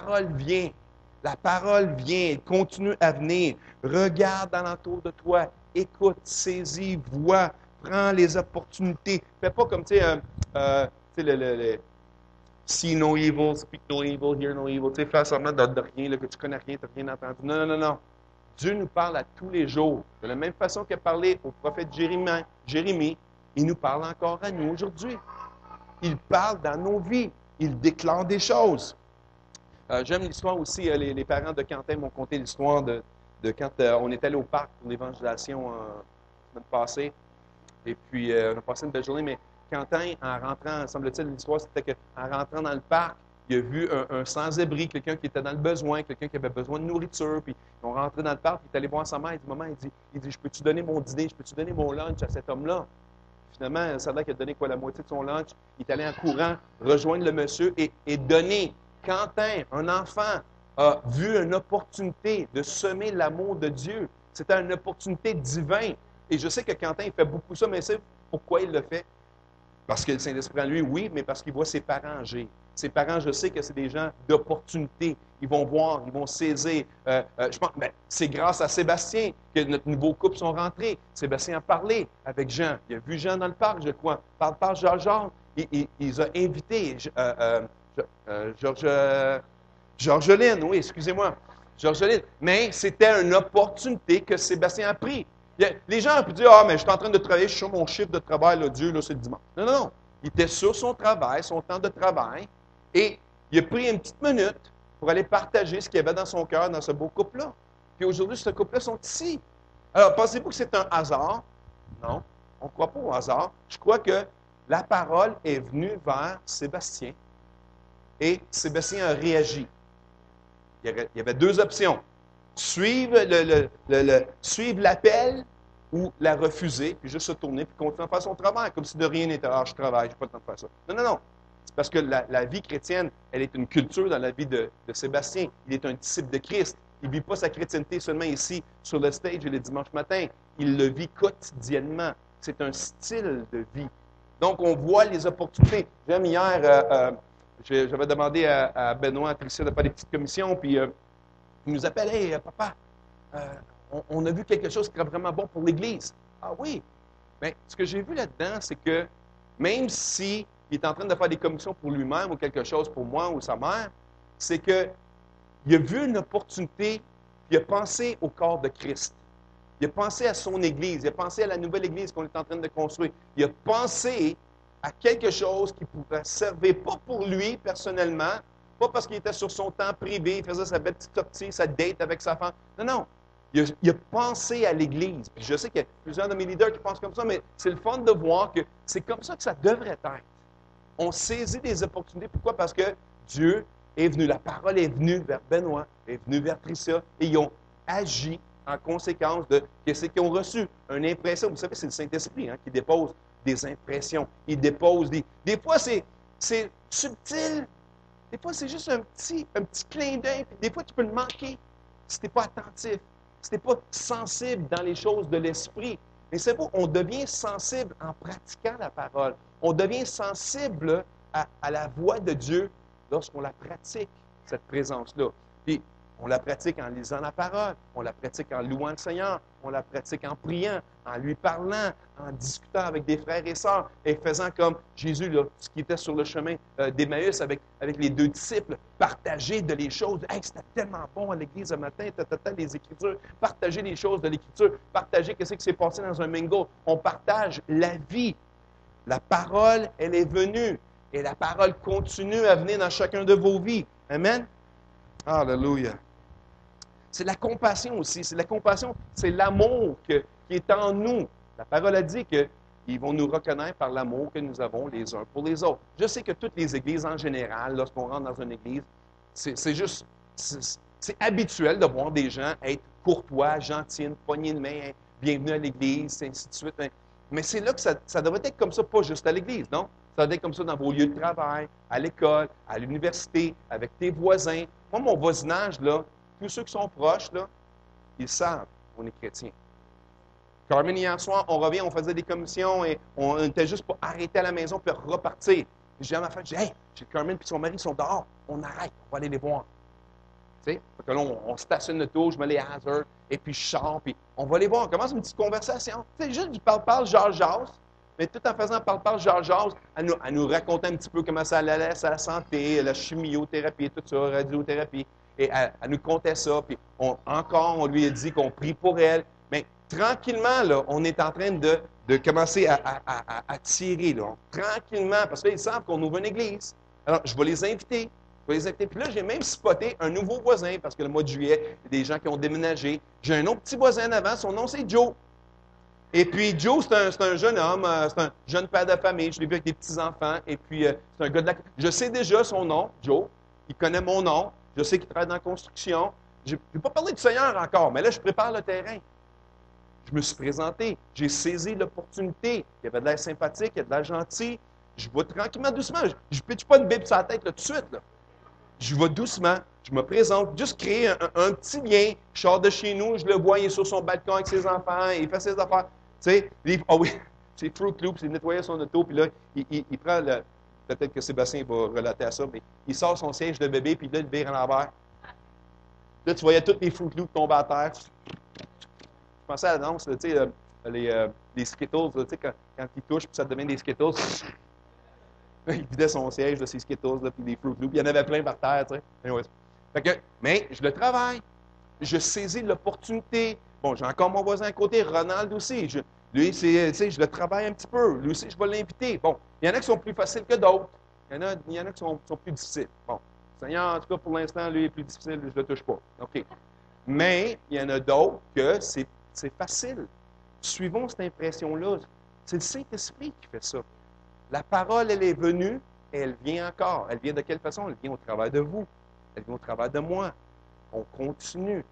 parole vient. La parole vient, elle continue à venir. Regarde alentour de toi, écoute, saisis, vois, prends les opportunités. Fais pas comme, tu sais, see no evil, speak no evil, hear no evil. Tu sais, fais semblant de rien, là, que tu connais rien, tu n'as rien entendu. Non, non, non, non. Dieu nous parle à tous les jours. De la même façon qu'il a parlé au prophète Jérémie, il nous parle encore à nous aujourd'hui. Il parle dans nos vies. Il déclare des choses. J'aime l'histoire aussi. Les parents de Quentin m'ont conté l'histoire de quand on est allé au parc pour l'évangélisation la semaine passée. Et puis, on a passé une belle journée, mais Quentin, en rentrant, semble-t-il, l'histoire, c'était qu'en rentrant dans le parc, il a vu un sans-abri, quelqu'un qui était dans le besoin, quelqu'un qui avait besoin de nourriture, puis ils ont rentré dans le parc, il est allé voir sa mère, il dit, maman, il dit, je peux-tu donner mon dîner, je peux-tu donner mon lunch à cet homme-là? Finalement, ça a l'air qu'il a donné quoi, la moitié de son lunch. Il est allé en courant rejoindre le monsieur et donner. Quentin, un enfant, a vu une opportunité de semer l'amour de Dieu. C'était une opportunité divine. Et je sais que Quentin, il fait beaucoup ça, mais c'est pourquoi il le fait. Parce que le Saint-Esprit en lui, oui, mais parce qu'il voit ses parents agir. Ses parents, je sais que c'est des gens d'opportunité. Ils vont voir, ils vont saisir. Je pense, c'est grâce à Sébastien que notre nouveau couple sont rentrés. Sébastien a parlé avec Jean. Il a vu Jean dans le parc, je crois. Par Jean. Il a invité Georgeline, oui, excusez-moi. Georgeline. Mais c'était une opportunité que Sébastien a pris. Les gens ont pu dire, ah, mais je suis en train de travailler, je suis sur mon chiffre de travail, là, Dieu, là, c'est le dimanche. Non, non, non. Il était sur son travail, son temps de travail, et il a pris une petite minute pour aller partager ce qu'il y avait dans son cœur, dans ce beau couple-là. Puis aujourd'hui, ce couple-là sont ici. Alors, pensez-vous que c'est un hasard? Non, on ne croit pas au hasard. Je crois que la parole est venue vers Sébastien, et Sébastien a réagi. Il y avait deux options. Suivre l'appel ou la refuser, puis juste se tourner, puis continuer à faire son travail, comme si de rien n'était. Ah, je travaille, je n'ai pas le temps de faire ça. Non, non, non. C'est parce que la vie chrétienne, elle est une culture dans la vie de Sébastien. Il est un disciple de Christ. Il ne vit pas sa chrétienté seulement ici, sur le stage, le dimanche matin. Il le vit quotidiennement. C'est un style de vie. Donc, on voit les opportunités. J'aime hier, j'avais demandé à Benoît, à Tricia de faire des petites commissions, puis il nous appelle, « Hey, papa, on a vu quelque chose qui serait vraiment bon pour l'Église. » Ah oui? Bien, ce que j'ai vu là-dedans, c'est que même s'il est en train de faire des commissions pour lui-même ou quelque chose pour moi ou sa mère, c'est qu'il a vu une opportunité, puis il a pensé au corps de Christ. Il a pensé à son Église, il a pensé à la nouvelle Église qu'on est en train de construire. Il a pensé à quelque chose qui pourrait servir, pas pour lui personnellement, pas parce qu'il était sur son temps privé, il faisait sa belle petite sortie, sa date avec sa femme. Non, non. Il a pensé à l'Église. Puis je sais qu'il y a plusieurs de mes leaders qui pensent comme ça, mais c'est le fun de voir que c'est comme ça que ça devrait être. On saisit des opportunités. Pourquoi? Parce que Dieu est venu, la parole est venue vers Benoît, est venue vers Tricia, et ils ont agi en conséquence de ce qu'ils ont reçu. Une impression. Vous savez, c'est le Saint-Esprit qui dépose des impressions. Il dépose des... Des fois, c'est subtil. Des fois, c'est juste un petit clin d'œil. Des fois, tu peux le manquer si tu n'es pas attentif, si tu n'es pas sensible dans les choses de l'esprit. Mais c'est beau, on devient sensible en pratiquant la parole. On devient sensible à la voix de Dieu lorsqu'on la pratique, cette présence-là. Puis, on la pratique en lisant la parole, on la pratique en louant le Seigneur, on la pratique en priant, en lui parlant, en discutant avec des frères et sœurs, et faisant comme Jésus, là, ce qui était sur le chemin d'Emmaüs avec les deux disciples, partager de les choses. Hey, c'était tellement bon à l'église ce matin, les Écritures, partager les choses de l'Écriture, partager ce qui s'est passé dans un mingle. On partage la vie. La parole, elle est venue, et la parole continue à venir dans chacun de vos vies. Amen? Alléluia. C'est la compassion aussi. C'est la compassion, c'est l'amour qui est en nous. La parole a dit qu'ils vont nous reconnaître par l'amour que nous avons les uns pour les autres. Je sais que toutes les églises en général, lorsqu'on rentre dans une église, c'est habituel de voir des gens être courtois, gentils, une poignée de main, bienvenue à l'église, ainsi de suite. Mais c'est là que ça devrait être comme ça, pas juste à l'église, non? Ça devrait être comme ça dans vos lieux de travail, à l'école, à l'université, avec tes voisins. Moi, mon voisinage, là, tous ceux qui sont proches, là, ils savent qu'on est chrétien. Carmen, hier soir, on revient, on faisait des commissions et on était juste pour arrêter à la maison puis repartir. J'ai dit à ma femme, hey, Carmen et son mari sont dehors. On arrête, on va aller les voir. Tu sais, fait que là, on stationne le tour, je mets les hazards, et puis je sors, puis on va les voir, on commence une petite conversation. Tu sais, juste du parle-parle, jase, mais tout en faisant parle-parle, jase, à nous raconter un petit peu comment ça allait, sa santé, la chimiothérapie, tout ça, radiothérapie. Et elle nous contait ça, puis on lui a dit qu'on prie pour elle. Mais tranquillement, là, on est en train de commencer à tirer, là. Tranquillement, parce qu'ils savent qu'on ouvre une église. Alors, je vais les inviter. Puis là, j'ai même spoté un nouveau voisin, parce que le mois de juillet, il y a des gens qui ont déménagé. J'ai un autre petit voisin en avant, son nom c'est Joe. Et puis, Joe, c'est un jeune homme, c'est un jeune père de famille. Je l'ai vu avec des petits-enfants. Et puis, c'est un gars de la... Je sais déjà son nom, Joe. Il connaît mon nom. Je sais qu'il travaille dans la construction. Je n'ai pas parlé du Seigneur encore, mais là, je prépare le terrain. Je me suis présenté. J'ai saisi l'opportunité. Il y avait de l'air sympathique, il y a de l'air gentil. Je vais tranquillement, doucement. Je ne pitche pas une bible sur la tête là, tout de suite. Là. Je vais doucement. Je me présente. Juste créer un petit lien. Je sors de chez nous. Je le vois. Il est sur son balcon avec ses enfants. Il fait ses affaires. Tu sais, oui, c'est Fruit Loops. Il nettoyait son auto. Puis là, il prend le... Peut-être que Sébastien va relater à ça, mais il sort son siège de bébé, puis là, il le vire en l'envers. Là, tu voyais tous les Fruit Loops tomber à terre. Je pensais à l'annonce, tu sais, les Skittles, tu sais, quand ils touchent, puis ça devient des Skittles. Il vidait son siège de ces Skittles, là, puis des Fruit Loops. Il y en avait plein par terre, tu sais. Anyways. Fait que, mais je le travaille. Je saisis l'opportunité. Bon, j'ai encore mon voisin à côté, Ronald aussi. Lui, je le travaille un petit peu. Lui aussi, je vais l'inviter. Bon, il y en a qui sont plus faciles que d'autres. Il y en a qui sont plus difficiles. Bon, le Seigneur, en tout cas, pour l'instant, lui est plus difficile, je ne le touche pas. OK. Mais il y en a d'autres que c'est facile. Suivons cette impression-là. C'est le Saint-Esprit qui fait ça. La parole, elle est venue et elle vient encore. Elle vient de quelle façon? Elle vient au travers de vous. Elle vient au travers de moi. On continue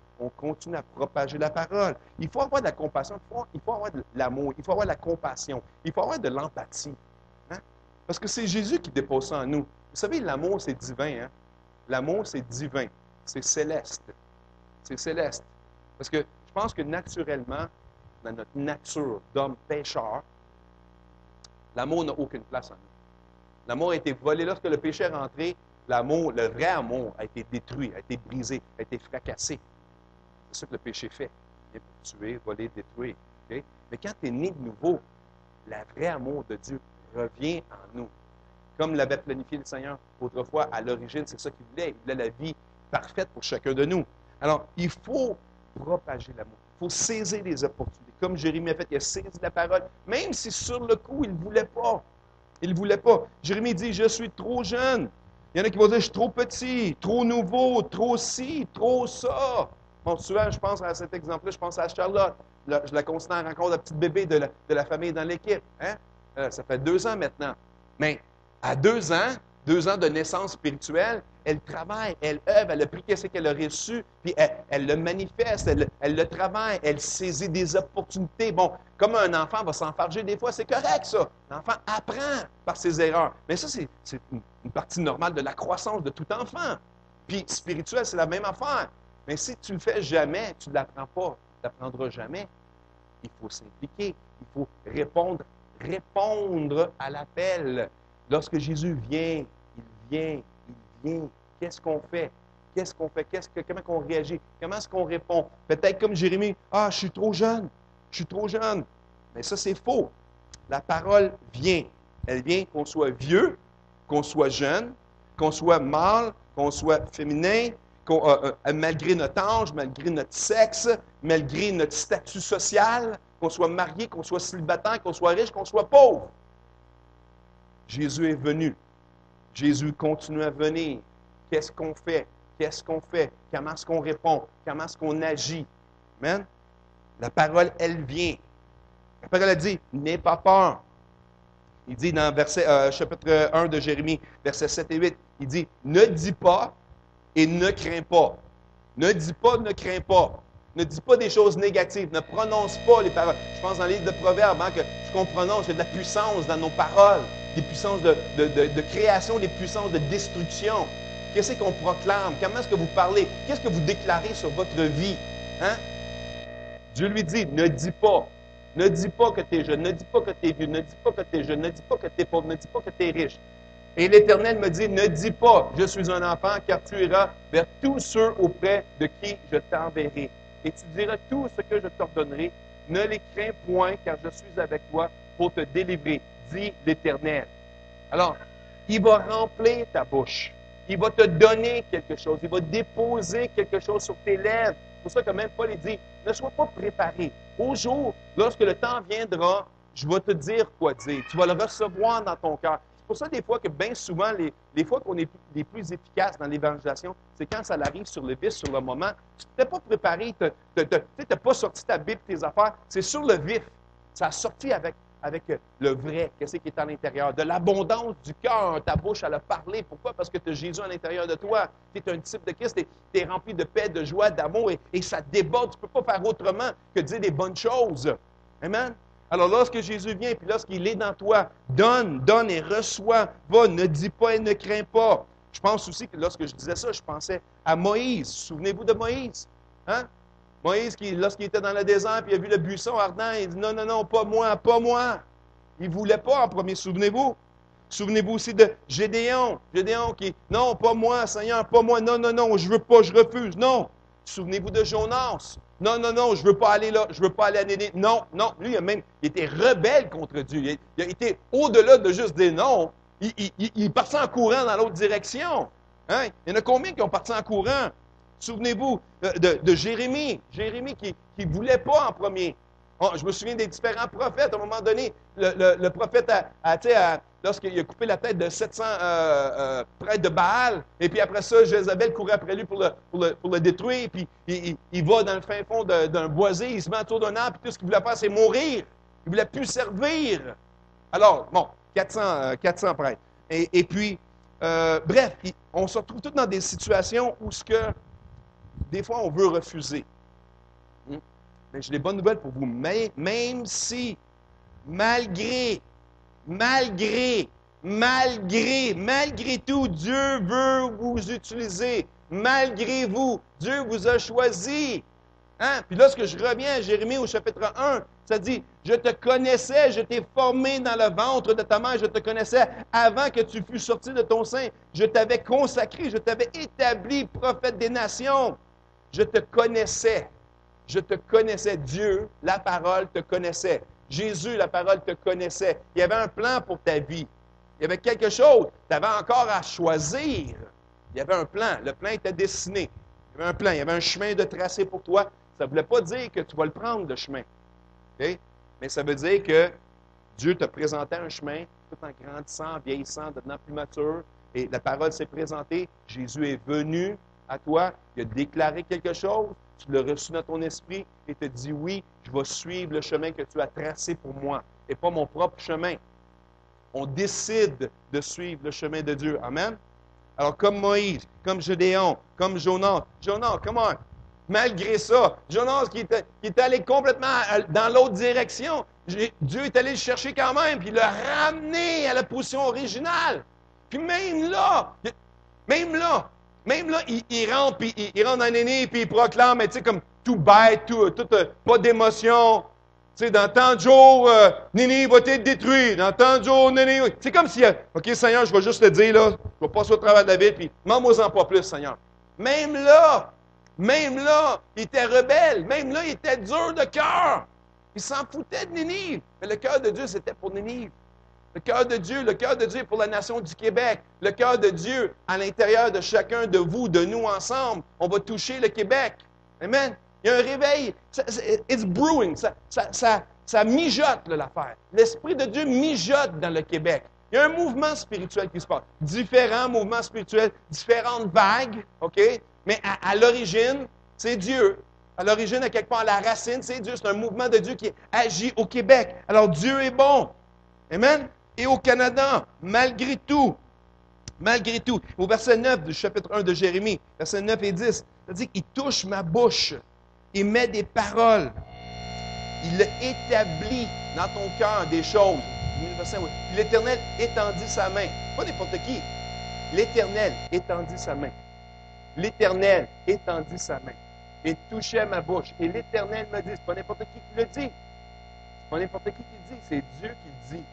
à propager la parole. Il faut avoir de la compassion, il faut avoir de l'amour, il faut avoir de la compassion, il faut avoir de l'empathie. Hein? Parce que c'est Jésus qui dépose ça en nous. Vous savez, l'amour, c'est divin. Hein? L'amour, c'est divin. C'est céleste. C'est céleste. Parce que je pense que naturellement, dans notre nature d'homme pécheur, l'amour n'a aucune place en nous. L'amour a été volé lorsque le péché est rentré. L'amour, le vrai amour, a été détruit, a été brisé, a été fracassé. C'est ça que le péché fait. Il vient pour tuer, voler, détruire. Okay? Mais quand tu es né de nouveau, le vrai amour de Dieu revient en nous. Comme l'avait planifié le Seigneur autrefois, à l'origine, c'est ça qu'il voulait. Il voulait la vie parfaite pour chacun de nous. Alors, il faut propager l'amour. Il faut saisir les opportunités. Comme Jérémie a fait, il a saisi la parole, même si sur le coup, il ne voulait pas. Il ne voulait pas. Jérémie dit, je suis trop jeune. Il y en a qui vont dire, je suis trop petit, trop nouveau, trop ci, trop ça. Bon, souvent, je pense à cet exemple-là, je pense à Charlotte. Je la considère encore la petite bébé de la famille dans l'équipe. Hein? Ça fait 2 ans maintenant. Mais à 2 ans de naissance spirituelle, elle travaille, elle œuvre, elle a pris ce qu'elle a reçu, puis elle le manifeste, elle le travaille, elle saisit des opportunités. Bon, comme un enfant va s'enfarger des fois, c'est correct ça. L'enfant apprend par ses erreurs. Mais ça, c'est une partie normale de la croissance de tout enfant. Puis spirituel, c'est la même affaire. Mais si tu ne le fais jamais, tu ne l'apprends pas, tu ne l'apprendras jamais. Il faut s'impliquer, il faut répondre à l'appel. Lorsque Jésus vient, il vient. Qu'est-ce qu'on fait? Qu'est-ce qu'on fait? Comment on réagit? Comment est-ce qu'on répond? Peut-être comme Jérémie, « Ah, je suis trop jeune. Je suis trop jeune. » Mais ça, c'est faux. La parole vient. Elle vient qu'on soit vieux, qu'on soit jeune, qu'on soit mâle, qu'on soit féminin, malgré notre âge, malgré notre sexe, malgré notre statut social, qu'on soit marié, qu'on soit célibataire, qu'on soit riche, qu'on soit pauvre. Jésus est venu. Jésus continue à venir. Qu'est-ce qu'on fait? Qu'est-ce qu'on fait? Comment est-ce qu'on répond? Comment est-ce qu'on agit? Amen? La parole, elle vient. La parole, elle dit, n'aie pas peur. Il dit dans chapitre 1 de Jérémie, versets 7 et 8, il dit, ne dis pas et ne crains pas. Ne dis pas, ne crains pas. Ne dis pas des choses négatives. Ne prononce pas les paroles. Je pense dans le livre de Proverbes que ce qu'on prononce, il y a de la puissance dans nos paroles. Des puissances de création, des puissances de destruction. Qu'est-ce qu'on proclame? Comment est-ce que vous parlez? Qu'est-ce que vous déclarez sur votre vie? Hein? Dieu lui dit, ne dis pas. Ne dis pas que tu es jeune. Ne dis pas que tu es vieux. Ne dis pas que tu es jeune. Ne dis pas que tu es pauvre. Ne dis pas que tu es riche. Et l'Éternel me dit, ne dis pas, je suis un enfant, car tu iras vers tous ceux auprès de qui je t'enverrai. Et tu diras tout ce que je t'ordonnerai. Ne les crains point, car je suis avec toi pour te délivrer, dit l'Éternel. Alors, il va remplir ta bouche. Il va te donner quelque chose. Il va déposer quelque chose sur tes lèvres. C'est pour ça que même Paul dit, ne sois pas préparé. Au jour, lorsque le temps viendra, je vais te dire quoi dire. Tu vas le recevoir dans ton cœur. C'est pour ça, des fois, que bien souvent, les fois qu'on est les plus efficaces dans l'évangélisation, c'est quand ça arrive sur le vif, sur le moment. Tu t'es pas préparé, tu n'as pas sorti ta Bible, tes affaires. C'est sur le vif. Ça a sorti avec le vrai, qu'est-ce qui est à l'intérieur. De l'abondance du cœur, ta bouche, elle a parlé. Pourquoi? Parce que tu as Jésus à l'intérieur de toi. Tu es un disciple de Christ, tu es rempli de paix, de joie, d'amour, et ça déborde. Tu ne peux pas faire autrement que dire des bonnes choses. Amen? Alors, lorsque Jésus vient, puis lorsqu'il est dans toi, donne et reçois. Va, ne dis pas et ne crains pas. Je pense aussi que lorsque je disais ça, je pensais à Moïse. Souvenez-vous de Moïse? Hein? Moïse, lorsqu'il était dans le désert, puis il a vu le buisson ardent, il dit, non, non, non, pas moi, pas moi. Il ne voulait pas en premier, souvenez-vous. Souvenez-vous aussi de Gédéon. Gédéon qui, non, pas moi, Seigneur, pas moi, non, non, non, je veux pas, je refuse, non. Souvenez-vous de Jonas. Non, non, non, je ne veux pas aller là, je ne veux pas aller à Néné. Non, non, lui, il était rebelle contre Dieu. Il a été au-delà de juste dire non. Il partit en courant dans l'autre direction. Hein? Il y en a combien qui ont parti en courant? Souvenez-vous de Jérémie. Jérémie qui ne voulait pas en premier. Je me souviens des différents prophètes. À un moment donné, le prophète, lorsqu'il a coupé la tête de 700 prêtres de Baal, et puis après ça, Jézabel courait après lui pour le détruire, puis il va dans le fin fond d'un boisé, il se met autour d'un arbre, puis tout ce qu'il voulait faire, c'est mourir. Il ne voulait plus servir. Alors, bon, 400 prêtres. Et puis, bref, on se retrouve tous dans des situations où des fois, on veut refuser. Mais j'ai des bonnes nouvelles pour vous. Même si, malgré tout, Dieu veut vous utiliser. Malgré vous, Dieu vous a choisi. Hein? Puis lorsque je reviens à Jérémie au chapitre 1, ça dit, je te connaissais, je t'ai formé dans le ventre de ta mère, je te connaissais avant que tu fusses sorti de ton sein. Je t'avais consacré, je t'avais établi prophète des nations. Je te connaissais. Je te connaissais. Dieu, la parole, te connaissait. Jésus, la parole, te connaissait. Il y avait un plan pour ta vie. Il y avait quelque chose. Tu avais encore à choisir. Il y avait un plan. Le plan était dessiné. Il y avait un plan. Il y avait un chemin de tracé pour toi. Ça ne voulait pas dire que tu vas le prendre, le chemin. Okay? Mais ça veut dire que Dieu te présentait un chemin tout en grandissant, vieillissant, devenant plus mature. Et la parole s'est présentée. Jésus est venu à toi. Il a déclaré quelque chose. Tu l'as reçu dans ton esprit et te dit, oui, je vais suivre le chemin que tu as tracé pour moi et pas mon propre chemin. On décide de suivre le chemin de Dieu. Amen? Alors, comme Moïse, comme Gédéon, comme Jonas. Jonas, comment? Malgré ça, Jonas qui est allé complètement dans l'autre direction, Dieu est allé le chercher quand même, puis il l'a ramené à la position originale. Puis même là, il rentre, puis il rentre dans Néné, puis il proclame, tu sais, comme tout bête, pas d'émotion. Tu sais, dans tant de jours, Néné va être détruit. Dans tant de jours, Néné... C'est comme si, OK, Seigneur, je vais juste te dire, là, je vais passer au travers de la ville, puis m'en pas plus, Seigneur. Même là, il était rebelle. Même là, il était dur de cœur. Il s'en foutait de Nénive. Mais le cœur de Dieu, c'était pour Nénive. Le cœur de Dieu est pour la nation du Québec. Le cœur de Dieu, à l'intérieur de chacun de vous, de nous ensemble, on va toucher le Québec. Amen. Il y a un réveil. It's brewing. Ça mijote, là, l'affaire. L'Esprit de Dieu mijote dans le Québec. Il y a un mouvement spirituel qui se passe. Différents mouvements spirituels, différentes vagues, OK? Mais à l'origine, c'est Dieu. À l'origine, à quelque part, à la racine, c'est Dieu. C'est un mouvement de Dieu qui agit au Québec. Alors, Dieu est bon. Amen. Et au Canada, malgré tout, au verset 9 du chapitre 1 de Jérémie, verset 9 et 10, ça dit qu'il touche ma bouche et met des paroles. Il établit dans ton cœur des choses. Puis l'Éternel étendit sa main. Pas n'importe qui. L'Éternel étendit sa main. L'Éternel étendit sa main et touchait ma bouche. Et l'Éternel me dit, c'est pas n'importe qui le dit. C'est pas n'importe qui le dit, c'est Dieu qui le dit.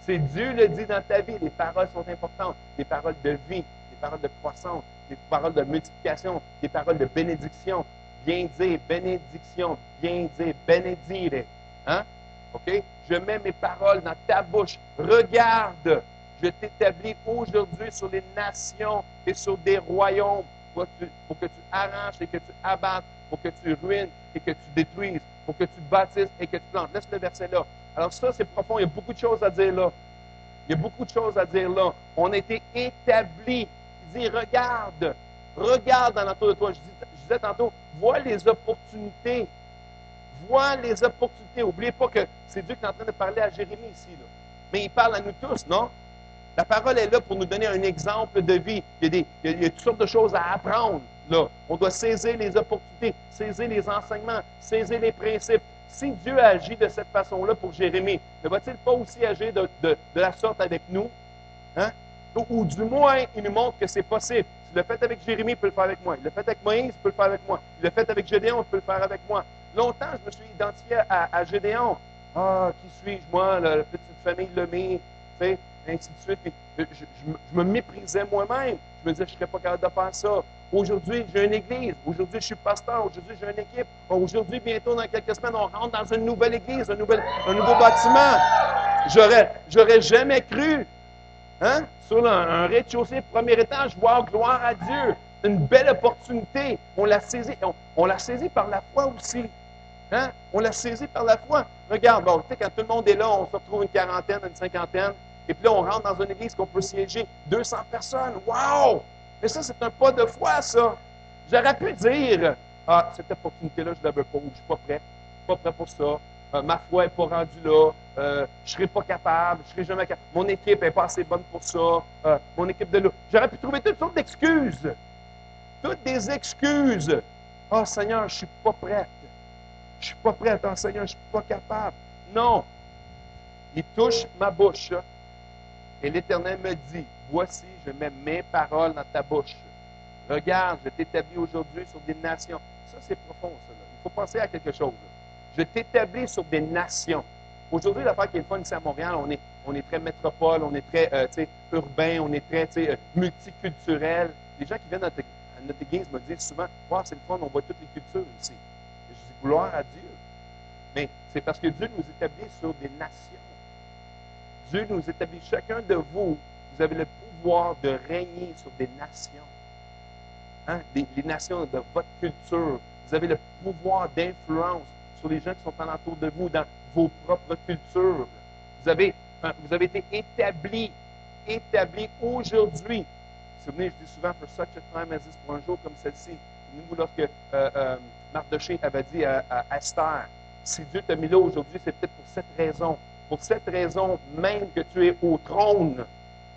C'est Dieu le dit dans ta vie. Les paroles sont importantes. Des paroles de vie, des paroles de croissance, des paroles de multiplication, des paroles de bénédiction. Bien dire bénédiction, bien dire bénédire. Hein? OK? Je mets mes paroles dans ta bouche. Regarde, je t'établis aujourd'hui sur les nations et sur des royaumes pour que tu arraches et que tu abattes, pour que tu ruines et que tu détruises, pour que tu bâtisses et que tu plantes. Laisse le verset là. Alors ça, c'est profond. Il y a beaucoup de choses à dire là. Il y a beaucoup de choses à dire là. On a été établis. Il dit, regarde en entour de toi. Je disais tantôt, vois les opportunités. Vois les opportunités. N'oubliez pas que c'est Dieu qui est en train de parler à Jérémie ici. Là. Mais il parle à nous tous, non? La parole est là pour nous donner un exemple de vie. Il y a toutes sortes de choses à apprendre. Là. On doit saisir les opportunités, saisir les enseignements, saisir les principes. Si Dieu agit de cette façon-là pour Jérémie, ne va-t-il pas aussi agir de la sorte avec nous? Hein? Ou du moins, il nous montre que c'est possible. Il l'a fait avec Jérémie, il peut le faire avec moi. Il l'a fait avec Moïse, il peut le faire avec moi. Il l'a fait avec Gédéon, il peut le faire avec moi. Longtemps, je me suis identifié à Gédéon. Ah, qui suis-je, moi, la petite famille Lemay, tu sais, ainsi de suite. Je me méprisais moi-même. Je me disais, je ne serais pas capable de faire ça. Aujourd'hui, j'ai une église. Aujourd'hui, je suis pasteur. Aujourd'hui, j'ai une équipe. Aujourd'hui, bientôt, dans quelques semaines, on rentre dans une nouvelle église, un nouveau bâtiment. J'aurais jamais cru. Hein? Sur un rez-de-chaussée, premier étage, voir gloire à Dieu. Une belle opportunité. On l'a saisi. On l'a saisi par la foi aussi. Hein? On l'a saisi par la foi. Regarde, bon, tu sais, quand tout le monde est là, on se retrouve une quarantaine, une cinquantaine. Et puis là, on rentre dans une église qu'on peut siéger 200 personnes. Wow! Mais ça, c'est un pas de foi, ça. J'aurais pu dire, ah, cette opportunité-là, je ne la veux pas, ou je ne suis pas prêt. Je ne suis pas prêt pour ça. Ma foi n'est pas rendue là. Je ne serai pas capable. Je ne serai jamais capable. Mon équipe n'est pas assez bonne pour ça. Mon équipe de là. J'aurais pu trouver toutes sortes d'excuses. Toutes des excuses. Ah, oh, Seigneur, je ne suis pas prête. Je ne suis pas prête. Ah, Seigneur, je ne suis pas capable. Non. Il touche ma bouche. Et l'Éternel me dit, voici, je mets mes paroles dans ta bouche. Regarde, je t'établis aujourd'hui sur des nations. Ça, c'est profond, ça. Là. Il faut penser à quelque chose. Là. Je t'établis sur des nations. Aujourd'hui, l'affaire qui est le fun ici à Montréal, on est très métropole, on est très urbain, on est très multiculturel. Les gens qui viennent à notre église me disent souvent, wow, c'est le fun, on voit toutes les cultures ici. Et je dis, gloire à Dieu. Mais c'est parce que Dieu nous établit sur des nations. Dieu nous établit, chacun de vous, vous avez le pouvoir de régner sur des nations. Hein? Les nations de votre culture. Vous avez le pouvoir d'influence sur les gens qui sont alentour de vous dans vos propres cultures. Vous avez été établis aujourd'hui. Vous vous souvenez, je dis souvent, for such a time as this, pour un jour comme celle-ci. Nous, lorsque Mardochée avait dit à Esther, si Dieu t'a mis là aujourd'hui, c'est peut-être pour cette raison. Pour cette raison même que tu es au trône.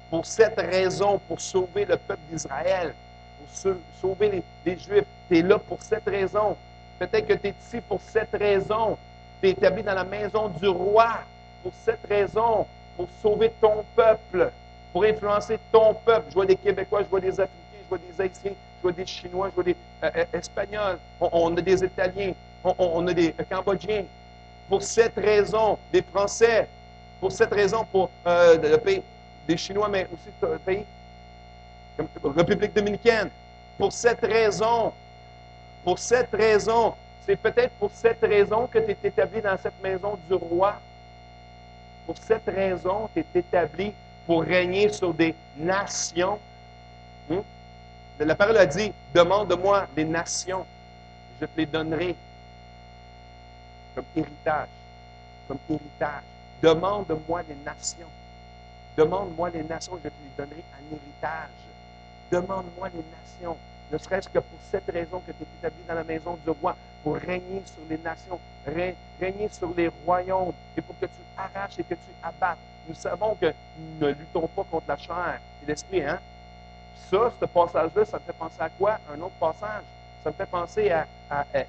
Pour cette raison, pour sauver le peuple d'Israël. Pour sauver les Juifs. Tu es là pour cette raison. Peut-être que tu es ici pour cette raison. Tu es établi dans la maison du roi. Pour cette raison. Pour sauver ton peuple. Pour influencer ton peuple. Je vois des Québécois, je vois des Africains, je vois des Haïtiens, je vois des Chinois, je vois des Espagnols. On a des Italiens. On a des Cambodgiens. Pour cette raison, des Français, pour cette raison, pour le pays, des Chinois, mais aussi le pays, comme République dominicaine. Pour cette raison, c'est peut-être pour cette raison que tu es établi dans cette maison du roi. Pour cette raison, tu es établi pour régner sur des nations. La parole a dit, demande-moi des nations, je te les donnerai. Comme héritage. Demande-moi les nations. Demande-moi les nations, je te les donnerai en héritage. Demande-moi les nations. Ne serait-ce que pour cette raison que tu es établi dans la maison du roi, pour régner sur les nations, régner sur les royaumes, et pour que tu arraches et que tu abattes. Nous savons que nous ne luttons pas contre la chair et l'esprit, hein? Ça, ce passage-là, ça me fait penser à quoi? Un autre passage. Ça me fait penser à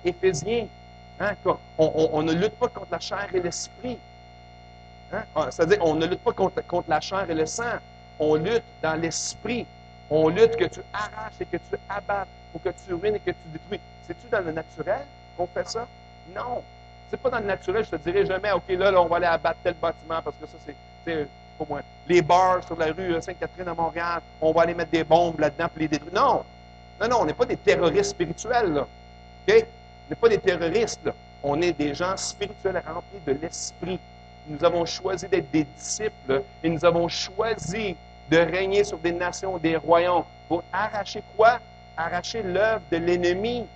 Éphésiens. Hein? On ne lutte pas contre la chair et l'esprit. Hein? C'est-à-dire, on ne lutte pas contre la chair et le sang. On lutte dans l'esprit. On lutte que tu arraches et que tu abattes, pour que tu ruines et que tu détruis. C'est-tu dans le naturel qu'on fait ça? Non. C'est pas dans le naturel, je te dirais jamais, OK, là, on va aller abattre tel bâtiment parce que ça, c'est pas moi, les bars sur la rue Sainte-Catherine à Montréal, on va aller mettre des bombes là-dedans pour les détruire. Non! Non, non, on n'est pas des terroristes spirituels, là. OK? On n'est pas des terroristes, là. On est des gens spirituels remplis de l'esprit. Nous avons choisi d'être des disciples et nous avons choisi de régner sur des nations, des royaumes, pour arracher quoi? Arracher l'œuvre de l'ennemi.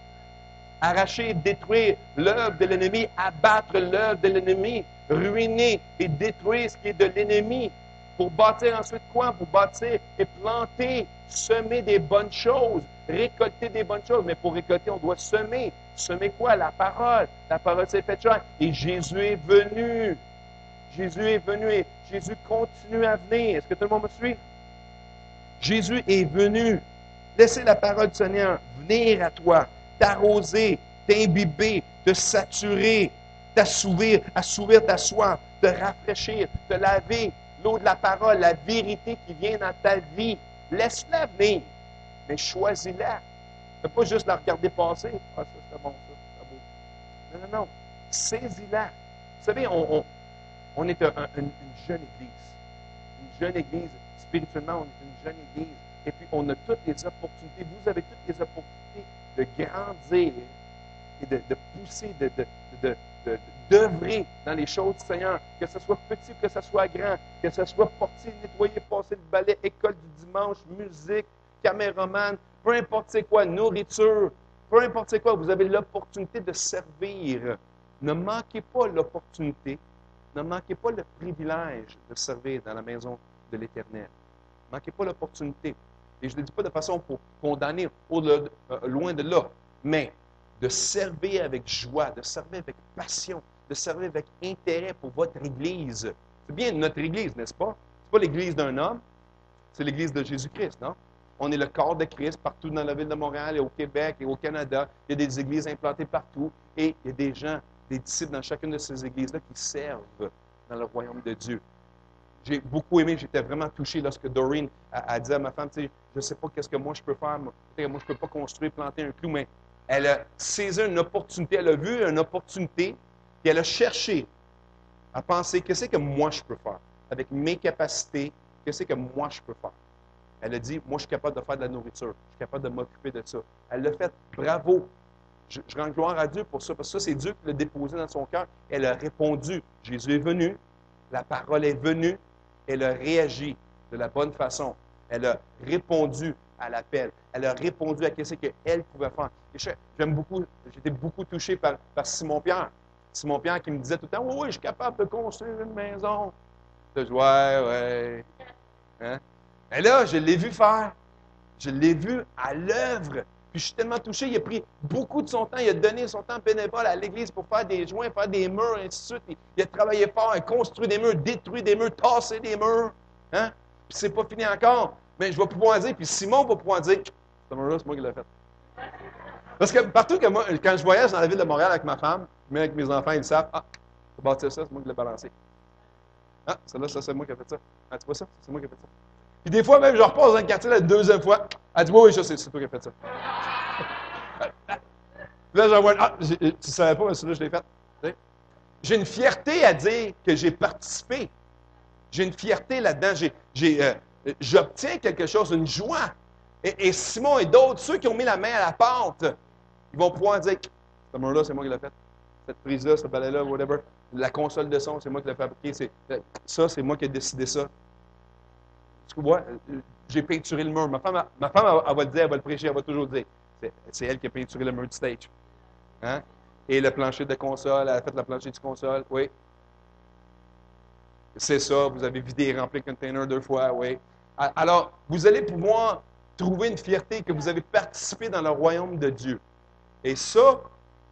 Arracher, détruire l'œuvre de l'ennemi, abattre l'œuvre de l'ennemi, ruiner et détruire ce qui est de l'ennemi. Pour bâtir ensuite quoi? Pour bâtir et planter, semer des bonnes choses, récolter des bonnes choses. Mais pour récolter, on doit semer. Semer quoi? La parole. La parole s'est faite chair. Et Jésus est venu. Jésus est venu et Jésus continue à venir. Est-ce que tout le monde me suit? Jésus est venu. Laissez la parole du Seigneur venir à toi, t'arroser, t'imbiber, te saturer, t'assouvir, assouvir ta soif, te rafraîchir, te laver. L'eau de la parole, la vérité qui vient dans ta vie. Laisse-la venir, mais choisis-la. Ne pas juste la regarder passer. Ah, ça, c'est bon, ça, c'est beau. Non, non, non. Saisis-la. Vous savez, on est une jeune Église. Une jeune Église. Spirituellement, on est une jeune Église. Et puis, on a toutes les opportunités. Vous avez toutes les opportunités de grandir et de pousser, d'œuvrer dans les choses du Seigneur. Que ce soit petit, que ce soit grand. Que ce soit porter, nettoyer, passer le balai, école du dimanche, musique, caméraman, peu importe c'est quoi, nourriture, peu importe c'est quoi, vous avez l'opportunité de servir. Ne manquez pas l'opportunité. Ne manquez pas le privilège de servir dans la maison de l'Éternel. Ne manquez pas l'opportunité. Et je ne le dis pas de façon pour condamner loin de là, mais de servir avec joie, de servir avec passion, de servir avec intérêt pour votre Église. C'est bien notre Église, n'est-ce pas? Ce n'est pas l'Église d'un homme, c'est l'Église de Jésus-Christ, non? On est le corps de Christ partout dans la ville de Montréal et au Québec et au Canada. Il y a des églises implantées partout et il y a des gens, des disciples dans chacune de ces églises-là qui servent dans le royaume de Dieu. J'ai beaucoup aimé, j'étais vraiment touché lorsque Doreen a dit à ma femme, tu sais, je ne sais pas qu'est-ce que moi je peux faire, moi je ne peux pas construire, planter un clou, mais elle a saisi une opportunité, elle a vu une opportunité, et elle a cherché à penser, qu'est-ce que moi je peux faire? Avec mes capacités, qu'est-ce que moi je peux faire? Elle a dit, moi je suis capable de faire de la nourriture, je suis capable de m'occuper de ça. Elle l'a fait, bravo! Je rends gloire à Dieu pour ça, parce que ça, c'est Dieu qui l'a déposé dans son cœur. Elle a répondu, Jésus est venu, la parole est venue, elle a réagi de la bonne façon. Elle a répondu à l'appel. Elle a répondu à ce qu'elle pouvait faire. Et j'aime beaucoup, j'étais beaucoup touché par Simon-Pierre. Simon-Pierre qui me disait tout le temps, oui, je suis capable de construire une maison. Je dis, ouais. Hein? Mais là, je l'ai vu faire. Je l'ai vu à l'œuvre. Puis je suis tellement touché, il a pris beaucoup de son temps, il a donné son temps bénévole à l'Église pour faire des joints, faire des murs, et ainsi de suite. Il a travaillé fort, il a construit des murs, détruit des murs, tassé des murs. Hein? Puis c'est pas fini encore. Mais je vais pouvoir dire, puis Simon va pouvoir dire, ce mur-là, c'est moi qui l'ai fait. Parce que partout que moi, quand je voyage dans la ville de Montréal avec ma femme, mais avec mes enfants, ils le savent, faut bâtir ça, c'est moi qui l'ai balancé. Ah, celle-là, ça, c'est moi qui ai fait ça. Ah, tu vois ça? C'est moi qui ai fait ça. Puis des fois, même, je repasse dans le quartier la deuxième fois. Elle dit, oui, je sais, c'est toi qui as fait ça. Là, j'envoie, tu ne savais pas, mais celui-là, je l'ai fait. J'ai une fierté à dire que j'ai participé. J'ai une fierté là-dedans. J'obtiens quelque chose, une joie. Et Simon et d'autres, ceux qui ont mis la main à la pâte, ils vont pouvoir dire, ce mur-là, c'est moi qui l'ai fait. Cette prise-là, ce balai-là, whatever. La console de son, c'est moi qui l'ai fabriqué. Ça, c'est moi qui ai décidé ça. Tu vois, j'ai peinturé le mur. Ma femme, elle va le dire, elle va le prêcher, elle va toujours dire. C'est elle qui a peinturé le mur du stage. Hein? Et le plancher de console, elle a fait le plancher du console, oui. C'est ça, vous avez vidé et rempli le container 2 fois, oui. Alors, vous allez pouvoir trouver une fierté que vous avez participé dans le royaume de Dieu. Et ça,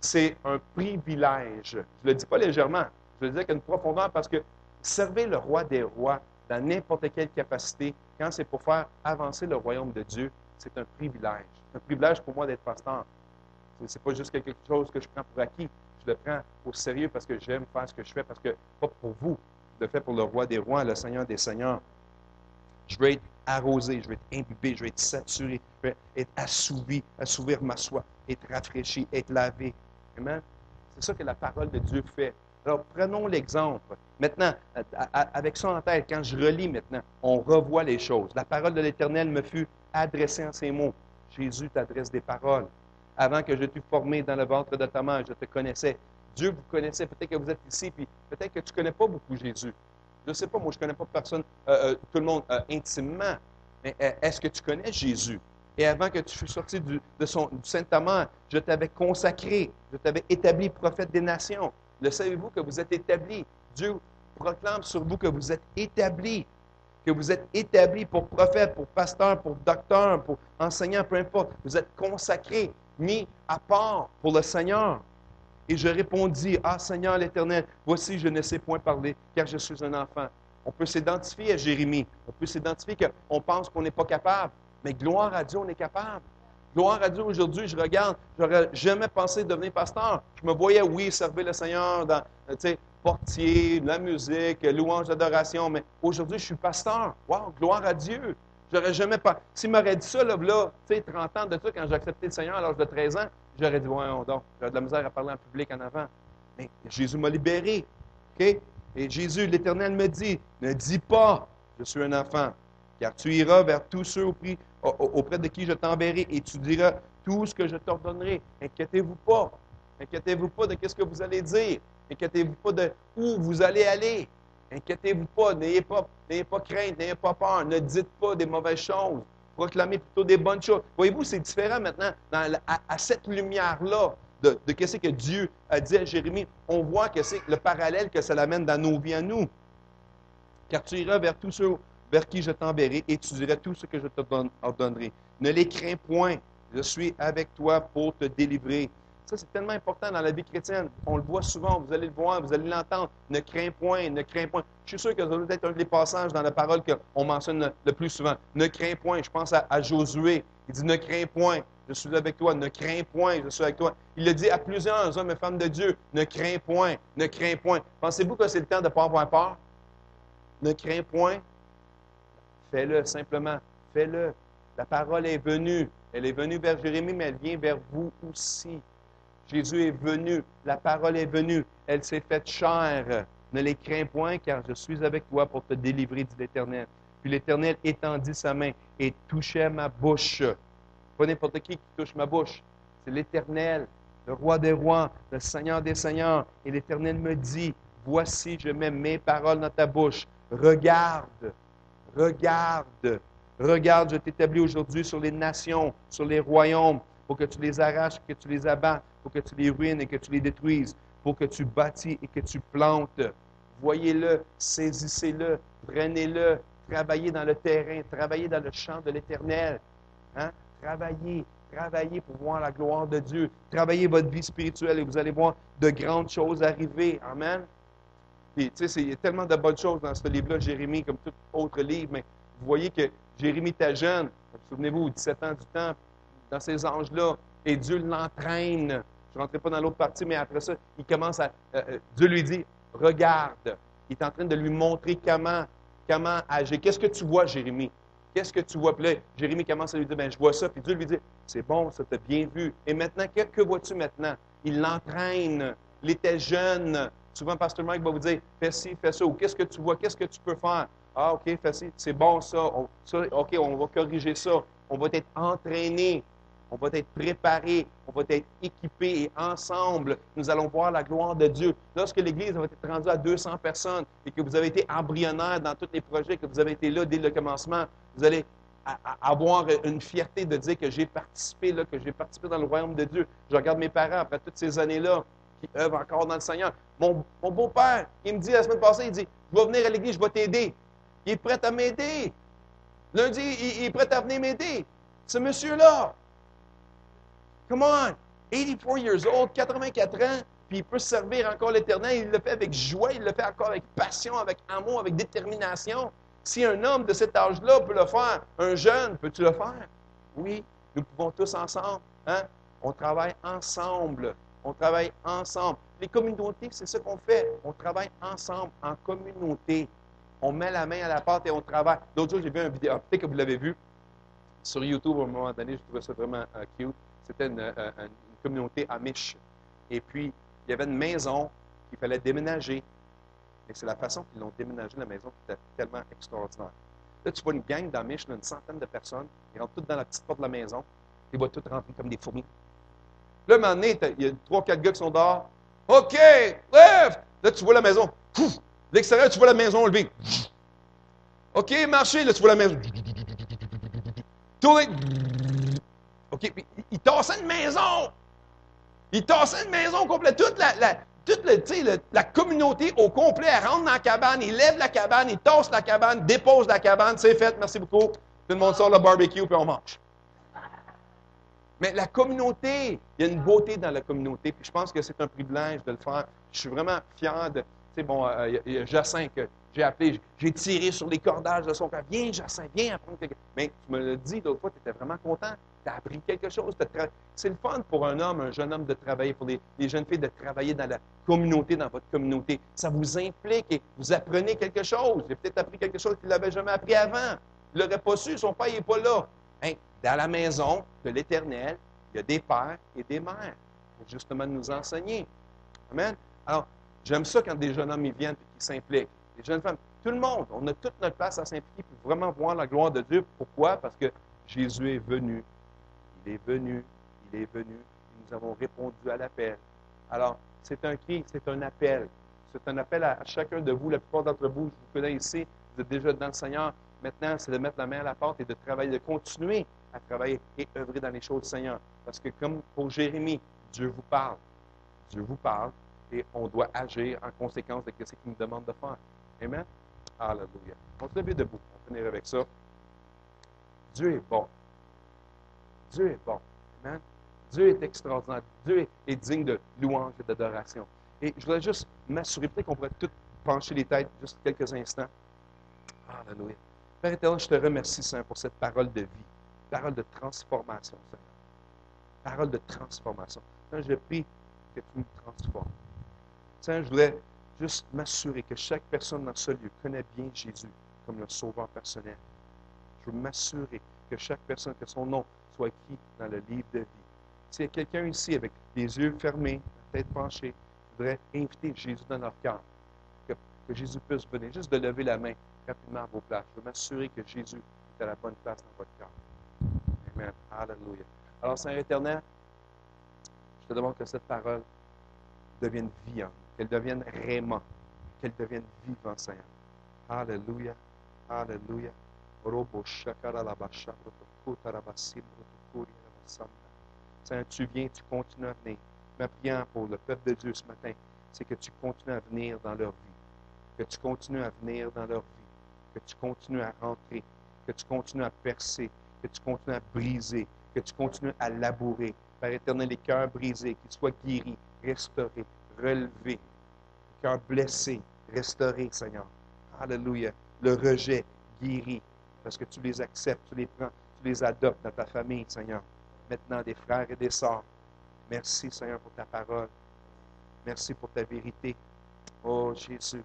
c'est un privilège. Je ne le dis pas légèrement, je le dis avec une profondeur parce que servir le roi des rois, dans n'importe quelle capacité, quand c'est pour faire avancer le royaume de Dieu, c'est un privilège. C'est un privilège pour moi d'être pasteur. Ce n'est pas juste quelque chose que je prends pour acquis. Je le prends au sérieux parce que j'aime faire ce que je fais, parce que, pas pour vous, je le fais pour le roi des rois, le Seigneur des seigneurs. Je veux être arrosé, je veux être imbibé, je veux être saturé, je veux être assouvi, assouvir ma soif, être rafraîchi, être lavé. Amen? C'est ça que la parole de Dieu fait. Alors, prenons l'exemple. Maintenant, avec ça en tête, quand je relis maintenant, on revoit les choses. La parole de l'Éternel me fut adressée en ces mots. Jésus t'adresse des paroles. Avant que je t'eus formé dans le ventre de ta mère, je te connaissais. Dieu vous connaissait. Peut-être que vous êtes ici, puis peut-être que tu ne connais pas beaucoup Jésus. Je ne sais pas, moi, je ne connais pas personne, tout le monde intimement. Mais est-ce que tu connais Jésus? Et avant que tu sois sorti du sein de ta mère, je t'avais consacré, je t'avais établi prophète des nations. Le savez-vous que vous êtes établi? Dieu proclame sur vous que vous êtes établi, pour prophète, pour pasteur, pour docteur, pour enseignant, peu importe. Vous êtes consacré, mis à part pour le Seigneur. Et je répondis, ah Seigneur l'Éternel, voici je ne sais point parler, car je suis un enfant. On peut s'identifier à Jérémie. On peut s'identifier qu'on pense qu'on n'est pas capable. Mais gloire à Dieu, on est capable. Gloire à Dieu, aujourd'hui, je regarde, je n'aurais jamais pensé devenir pasteur. Je me voyais, oui, servir le Seigneur dans, portier, la musique, louange d'adoration, mais aujourd'hui, je suis pasteur. Wow, gloire à Dieu. J'aurais jamais pas. S'il m'aurait dit ça, là, 30 ans de ça, quand j'ai accepté le Seigneur à l'âge de 13 ans, j'aurais dit, voyons donc, j'aurais de la misère à parler en public en avant. Mais Jésus m'a libéré. OK? Et Jésus, l'Éternel me dit, ne dis pas, je suis un enfant, car tu iras vers tous ceux auprès de qui je t'enverrai et tu diras tout ce que je t'ordonnerai. Inquiétez-vous pas. Inquiétez-vous pas de ce que vous allez dire. Inquiétez-vous pas de où vous allez aller. Inquiétez-vous pas. N'ayez pas crainte, n'ayez pas peur. Ne dites pas des mauvaises choses. Proclamez plutôt des bonnes choses. Voyez-vous, c'est différent maintenant à cette lumière-là de ce que Dieu a dit à Jérémie. On voit que c'est le parallèle que ça l'amène dans nos vies à nous. Car tu iras vers tous ceux vers qui je t'enverrai et tu diras tout ce que je t'ordonnerai. Ne les crains point. Je suis avec toi pour te délivrer. Ça, c'est tellement important dans la vie chrétienne. On le voit souvent, vous allez le voir, vous allez l'entendre. Ne crains point, ne crains point. Je suis sûr que ça doit être un des passages dans la parole qu'on mentionne le plus souvent. Ne crains point. Je pense à Josué. Il dit, ne crains point, je suis avec toi. Ne crains point, je suis avec toi. Il le dit à plusieurs hommes et femmes de Dieu. Ne crains point, ne crains point. Pensez-vous que c'est le temps de ne pas avoir peur? Ne crains point. Fais-le, simplement. Fais-le. La parole est venue. Elle est venue vers Jérémie, mais elle vient vers vous aussi. Jésus est venu. La parole est venue. Elle s'est faite chair. Ne les crains point, car je suis avec toi pour te délivrer, dit l'Éternel. Puis l'Éternel étendit sa main et touchait ma bouche. Pas n'importe qui touche ma bouche. C'est l'Éternel, le roi des rois, le Seigneur des seigneurs. Et l'Éternel me dit, voici, je mets mes paroles dans ta bouche. Regarde. Regarde, regarde, je t'établis aujourd'hui sur les nations, sur les royaumes, pour que tu les arraches, que tu les abattes, pour que tu les ruines et que tu les détruises, pour que tu bâtis et que tu plantes. Voyez-le, saisissez-le, prenez-le, travaillez dans le terrain, travaillez dans le champ de l'Éternel. Hein? Travaillez pour voir la gloire de Dieu. Travaillez votre vie spirituelle et vous allez voir de grandes choses arriver. Amen. Puis, tu sais, il y a tellement de bonnes choses dans ce livre-là, Jérémie, comme tout autre livre, mais vous voyez que Jérémie était jeune, souvenez-vous, 17 ans du temps, dans ces âges-là, et Dieu l'entraîne. Je ne rentrerai pas dans l'autre partie, mais après ça, il commence à... Dieu lui dit, regarde. Il est en train de lui montrer comment agir. Qu'est-ce que tu vois, Jérémie? Qu'est-ce que tu vois? Puis là, Jérémie commence à lui dire, bien, je vois ça. Puis Dieu lui dit, c'est bon, ça t'a bien vu. Et maintenant, que vois-tu maintenant? Il l'entraîne. Il était jeune. Souvent, Pasteur Mike va vous dire, fais ci, fais ça, ou qu'est-ce que tu vois, qu'est-ce que tu peux faire? Ah, OK, fais ci, c'est bon ça, OK, on va corriger ça. On va être entraîné, on va être préparé, on va être équipé et ensemble, nous allons voir la gloire de Dieu. Lorsque l'Église va être rendue à 200 personnes et que vous avez été embryonnaire dans tous les projets, que vous avez été là dès le commencement, vous allez avoir une fierté de dire que j'ai participé là, que j'ai participé dans le royaume de Dieu. Je regarde mes parents après toutes ces années-là, qui œuvrent encore dans le Seigneur. Mon beau-père, il me dit la semaine passée, il dit, je vais venir à l'église, je vais t'aider. Il est prêt à m'aider. Lundi, il est prêt à venir m'aider. Ce monsieur-là, come on, 84 years old, 84 ans, puis il peut servir encore l'Éternel. Il le fait avec joie, il le fait encore avec passion, avec amour, avec détermination. Si un homme de cet âge-là peut le faire, un jeune, peux-tu le faire? Oui, nous pouvons tous ensemble. Hein? On travaille ensemble. On travaille ensemble. Les communautés, c'est ce qu'on fait. On travaille ensemble, en communauté. On met la main à la pâte et on travaille. L'autre jour, j'ai vu une vidéo, peut-être que vous l'avez vu, sur YouTube, à un moment donné, je trouvais ça vraiment cute. C'était une communauté Amish. Et puis, il y avait une maison qu'il fallait déménager. Et c'est la façon qu'ils l'ont déménagé la maison qui était tellement extraordinaire. Là, tu vois une gang d'Amish, une centaine de personnes, ils rentrent toutes dans la petite porte de la maison, ils voient toutes rentrer comme des fourmis. Là, un moment donné, il y a 3-4 gars qui sont dehors. OK, lève! Là, tu vois la maison. Pouf! L'extérieur, tu vois la maison levée. OK, marchez, là, tu vois la maison. Tournez. OK, puis il tassait une maison. Il tassait une maison complète. La communauté au complet, elle rentre dans la cabane, il lève la cabane, il tasse la cabane, dépose la cabane, c'est fait, merci beaucoup. Tout le monde sort le barbecue, puis on mange. Mais la communauté, il y a une beauté dans la communauté, puis je pense que c'est un privilège de le faire. Je suis vraiment fier de... Tu sais, bon, il y a Jacinthe que j'ai appelé, j'ai tiré sur les cordages de son cœur. Viens, Jacinthe, viens apprendre quelque chose. Mais tu me l'as dit l'autre fois, tu étais vraiment content. Tu as appris quelque chose. C'est le fun pour un homme, un jeune homme de travailler, pour les jeunes filles de travailler dans la communauté, dans votre communauté. Ça vous implique et vous apprenez quelque chose. Vous avez peut-être appris quelque chose qu'il n'avait jamais appris avant. Il ne l'aurait pas su, son père n'est pas là. Hein? Dans la maison de l'Éternel, il y a des pères et des mères pour justement nous enseigner. Amen? Alors, j'aime ça quand des jeunes hommes y viennent et qui s'impliquent. Les jeunes femmes, tout le monde, on a toute notre place à s'impliquer pour vraiment voir la gloire de Dieu. Pourquoi? Parce que Jésus est venu. Il est venu. Il est venu. Et nous avons répondu à l'appel. Alors, c'est un cri, c'est un appel. C'est un appel à chacun de vous. La plupart d'entre vous, je vous connais ici, vous êtes déjà dans le Seigneur. Maintenant, c'est de mettre la main à la porte et de travailler, de continuer à travailler et œuvrer dans les choses du Seigneur. Parce que comme pour Jérémie, Dieu vous parle. Dieu vous parle et on doit agir en conséquence de ce qu'il nous demande de faire. Amen? Alléluia. On se lève debout. On va finir avec ça. Dieu est bon. Dieu est bon. Amen? Dieu est extraordinaire. Dieu est digne de louange et d'adoration. Et je voudrais juste m'assurer, peut-être qu'on pourrait tous pencher les têtes juste quelques instants. Alléluia. Père éternel, je te remercie, Seigneur, pour cette parole de vie, parole de transformation, Seigneur. Parole de transformation. Seigneur, je prie que tu nous transformes. Seigneur, je voudrais juste m'assurer que chaque personne dans ce lieu connaît bien Jésus comme le sauveur personnel. Je veux m'assurer que chaque personne, que son nom soit écrit dans le livre de vie. S'il y a quelqu'un ici avec les yeux fermés, la tête penchée, je voudrais inviter Jésus dans leur cœur. Que Jésus puisse venir, juste de lever la main rapidement à vos places. Je veux m'assurer que Jésus est à la bonne place dans votre cœur. Amen. Alléluia. Alors, Seigneur éternel, je te demande que cette parole devienne vie en nous, qu'elle devienne réma, qu'elle devienne vivante, Seigneur. Alléluia. Alléluia. Seigneur, tu viens, tu continues à venir. Ma prière pour le peuple de Dieu ce matin, c'est que tu continues à venir dans leur vie. Que tu continues à venir dans leur vie, que tu continues à rentrer, que tu continues à percer, que tu continues à briser, que tu continues à labourer. Père éternel, les cœurs brisés, qu'ils soient guéris, restaurés, relevés, les cœurs blessés, restaurés, Seigneur. Alléluia. Le rejet, guéri, parce que tu les acceptes, tu les prends, tu les adoptes dans ta famille, Seigneur. Maintenant, des frères et des sœurs. Merci, Seigneur, pour ta parole. Merci pour ta vérité. Oh, Jésus.